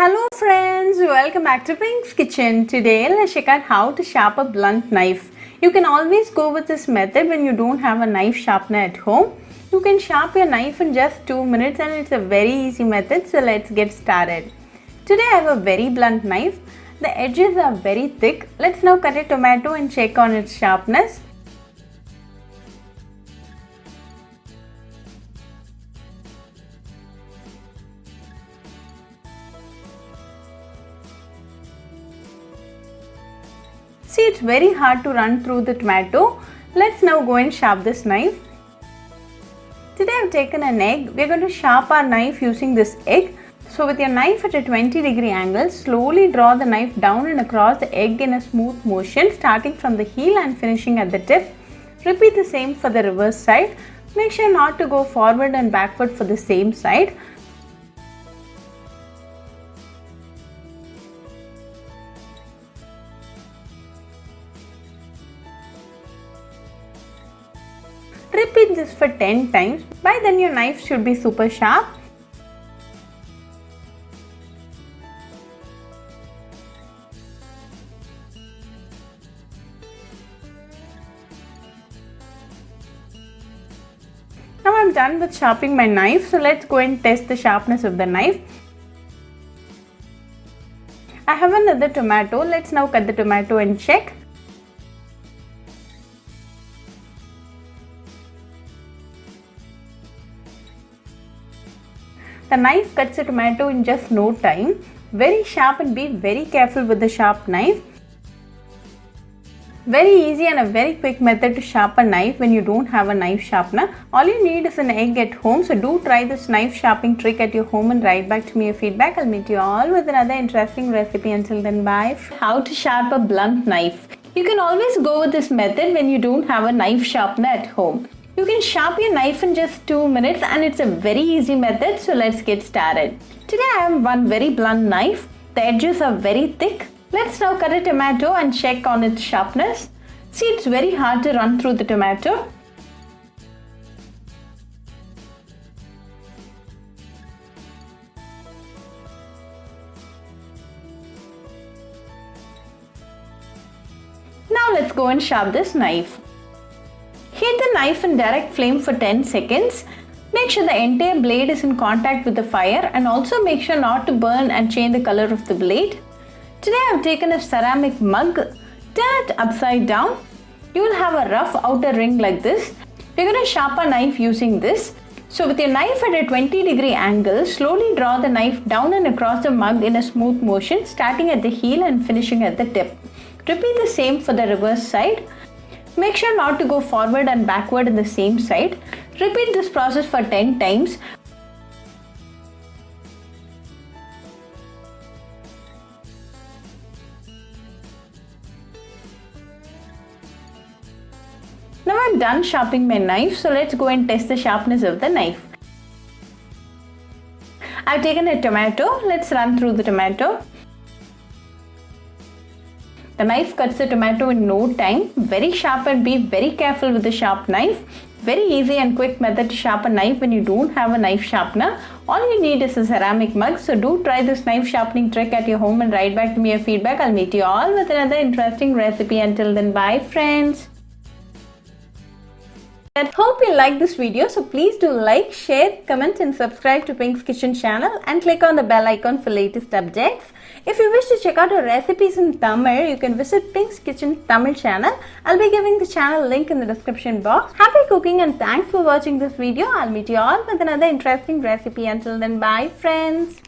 Hello friends, welcome back to Pink's Kitchen. Today let's check out how to sharpen a blunt knife. You can always go with this method when you don't have a knife sharpener at home. You can sharpen your knife in just 2 minutes and it's a very easy method, so let's get started. Today I have a very blunt knife. The edges are very thick. Let's now cut a tomato and check on its sharpness. See, it's very hard to run through the tomato. Let's now go and sharpen this knife. Today I've taken an egg. We're going to sharpen our knife using this egg. So with your knife at a 20-degree angle, slowly draw the knife down and across the egg in a smooth motion, starting from the heel and finishing at the tip. Repeat the same for the reverse side. Make sure not to go forward and backward for the same side. Repeat this for 10 times. By then your knife should be super sharp. Now I'm done with sharpening my knife, so let's go and test the sharpness of the knife. I have another tomato. Let's now cut the tomato and check. The knife cuts a tomato in just no time. Very sharp, and be very careful with the sharp knife. Very easy and a very quick method to sharpen a knife when you don't have a knife sharpener. All you need is an egg at home, so do try this knife sharpening trick at your home and write back to me your feedback. I'll meet you all with another interesting recipe. Until then, bye. How to sharpen a blunt knife. You can always go with this method when you don't have a knife sharpener at home. You can sharpen your knife in just 2 minutes and it's a very easy method, so let's get started. Today I have one very blunt knife. The edges are very thick. Let's now cut a tomato and check on its sharpness. See, it's very hard to run through the tomato. Now let's go and sharpen this knife. Heat the knife in direct flame for 10 seconds. Make sure the entire blade is in contact with the fire, and also make sure not to burn and change the color of the blade. Today I have taken a ceramic mug. Turn it upside down. You will have a rough outer ring like this. We're going to sharpen a knife using this. So with your knife at a 20-degree angle, slowly draw the knife down and across the mug in a smooth motion, starting at the heel and finishing at the tip. Repeat the same for the reverse side. Make sure not to go forward and backward in the same side. Repeat this process for 10 times. Now I'm done sharpening my knife, so let's go and test the sharpness of the knife. I've taken a tomato. Let's run through the tomato. The knife cuts the tomato in no time. Very sharp, and be very careful with the sharp knife. Very easy and quick method to sharpen a knife when you don't have a knife sharpener. All you need is a ceramic mug, so do try this knife sharpening trick at your home and write back to me your feedback. I'll meet you all with another interesting recipe. Until then, bye friends. I hope you liked this video, so please do like, share, comment and subscribe to Pink's Kitchen channel and click on the bell icon for latest updates. If you wish to check out our recipes in Tamil, you can visit Pink's Kitchen Tamil channel. I'll be giving the channel link in the description box. Happy cooking and thanks for watching this video. I'll meet you all with another interesting recipe. Until then, bye friends.